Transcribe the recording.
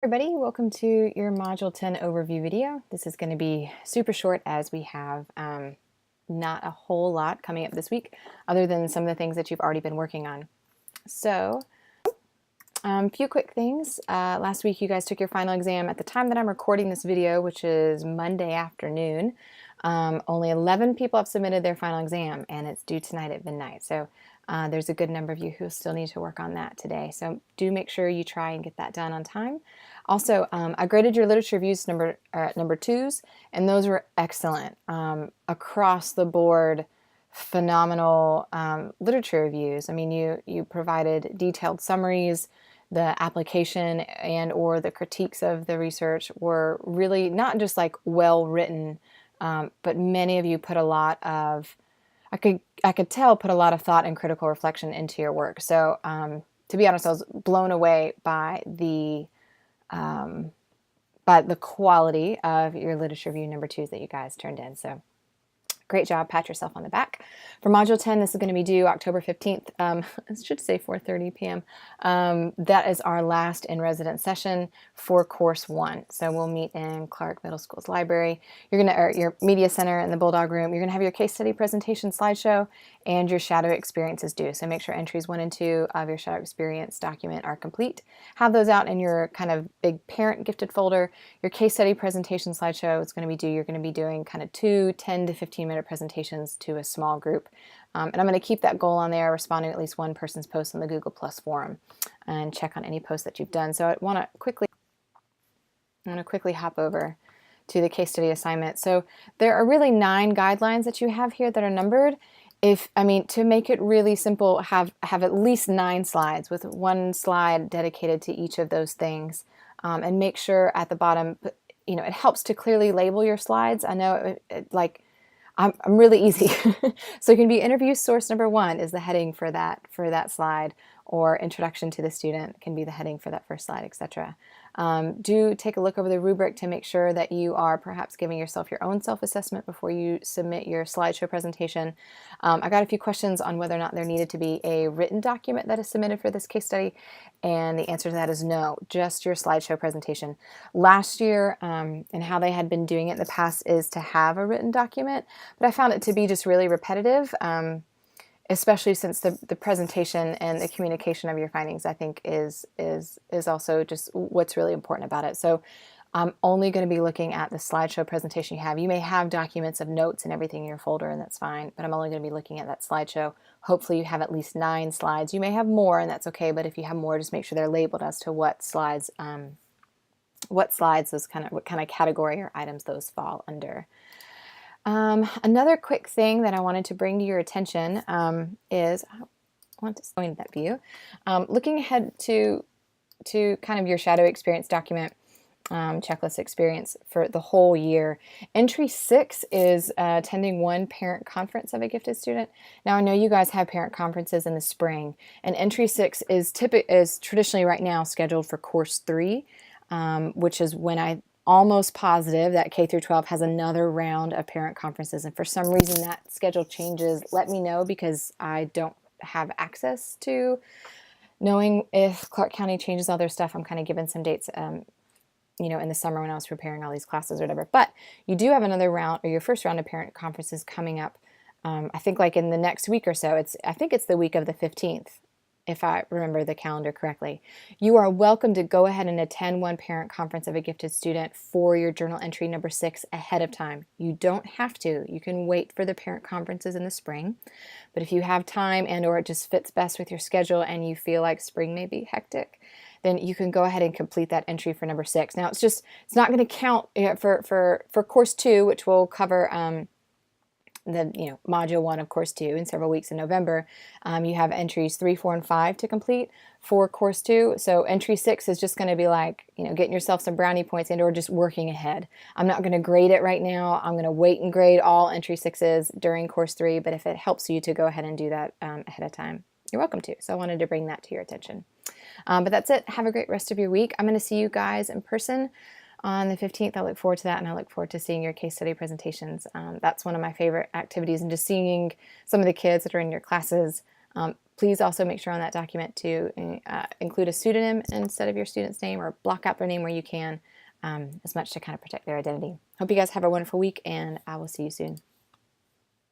Everybody, welcome to your Module 10 overview video. This is going to be super short as we have not a whole lot coming up this week other than some of the things that you've already been working on. So, a few quick things. Last week you guys took your final exam. At the time that I'm recording this video, which is Monday afternoon, only 11 people have submitted their final exam and it's due tonight at midnight. So there's a good number of you who still need to work on that today. So do make sure you try and get that done on time. Also, I graded your literature reviews number twos, and those were excellent. Across the board, phenomenal literature reviews. I mean, you provided detailed summaries. The application and or the critiques of the research were really not just like well written, but many of you put a lot of, I could tell, put a lot of thought and critical reflection into your work. So to be honest, I was blown away by the quality of your literature review number twos that you guys turned in. So great job, pat yourself on the back. For Module 10, this is going to be due October 15th. It should say 4:30 p.m. That is our last in-residence session for Course 1. So we'll meet in Clark Middle School's library. You're going to, or your media center in the Bulldog Room. You're going to have your case study presentation slideshow and your shadow experiences due. So make sure entries 1 and 2 of your shadow experience document are complete. Have those out in your kind of big parent gifted folder. Your case study presentation slideshow is going to be due. You're going to be doing kind of 2 10 to 15 minute presentations to a small group. And I'm going to keep that goal on there, responding to at least one person's post on the Google Plus forum, and check on any posts that you've done. So I want to quickly hop over to the case study assignment. So there are really 9 guidelines that you have here that are numbered. To make it really simple, have at least 9 slides with 1 slide dedicated to each of those things, and make sure at the bottom, it helps to clearly label your slides. I know I'm really easy. So it can be interview source number 1 is the heading for that slide, or introduction to the student can be the heading for that first slide, etc. Do take a look over the rubric to make sure that you are perhaps giving yourself your own self-assessment before you submit your slideshow presentation. I got a few questions on whether or not there needed to be a written document that is submitted for this case study, and the answer to that is no, just your slideshow presentation. Last year, and how they had been doing it in the past, is to have a written document, but I found it to be just really repetitive. Especially since the presentation and the communication of your findings, I think, is also just what's really important about it. So I'm only going to be looking at the slideshow presentation you have. You may have documents of notes and everything in your folder, and that's fine, but I'm only going to be looking at that slideshow. Hopefully you have at least 9 slides. You may have more, and that's okay, but if you have more, just make sure they're labeled as to what slides what kind of category or items those fall under. Another quick thing that I wanted to bring to your attention is, I want to go into that view, looking ahead to kind of your shadow experience document, checklist experience for the whole year. Entry 6 is attending 1 parent conference of a gifted student. Now I know you guys have parent conferences in the spring, and entry 6 is traditionally right now scheduled for course 3, which is when I almost positive that K through 12 has another round of parent conferences, and for some reason that schedule changes, let me know, because I don't have access to knowing if Clark County changes all their stuff. I'm kind of given some dates in the summer when I was preparing all these classes or whatever. But you do have another round, or your first round of parent conferences coming up, I think like in the next week or so. I think it's the week of the 15th, if I remember the calendar correctly. You are welcome to go ahead and attend 1 parent conference of a gifted student for your journal entry number 6 ahead of time. You don't have to. You can wait for the parent conferences in the spring. But if you have time, and or it just fits best with your schedule and you feel like spring may be hectic, then you can go ahead and complete that entry for number 6. Now it's not going to count for course 2, which will cover module 1 of course 2 in several weeks in November. You have entries 3, 4, and 5 to complete for course 2. So entry 6 is just going to be like, getting yourself some brownie points and or just working ahead. I'm not going to grade it right now. I'm going to wait and grade all entry 6s during course 3, but if it helps you to go ahead and do that ahead of time, you're welcome to. So I wanted to bring that to your attention. But that's it. Have a great rest of your week. I'm going to see you guys in person on the 15th. I look forward to that, and I look forward to seeing your case study presentations. That's one of my favorite activities, and just seeing some of the kids that are in your classes Please also make sure on that document to include a pseudonym instead of your student's name, or block out their name where you can, as much to kind of protect their identity. Hope you guys have a wonderful week, and I will see you soon.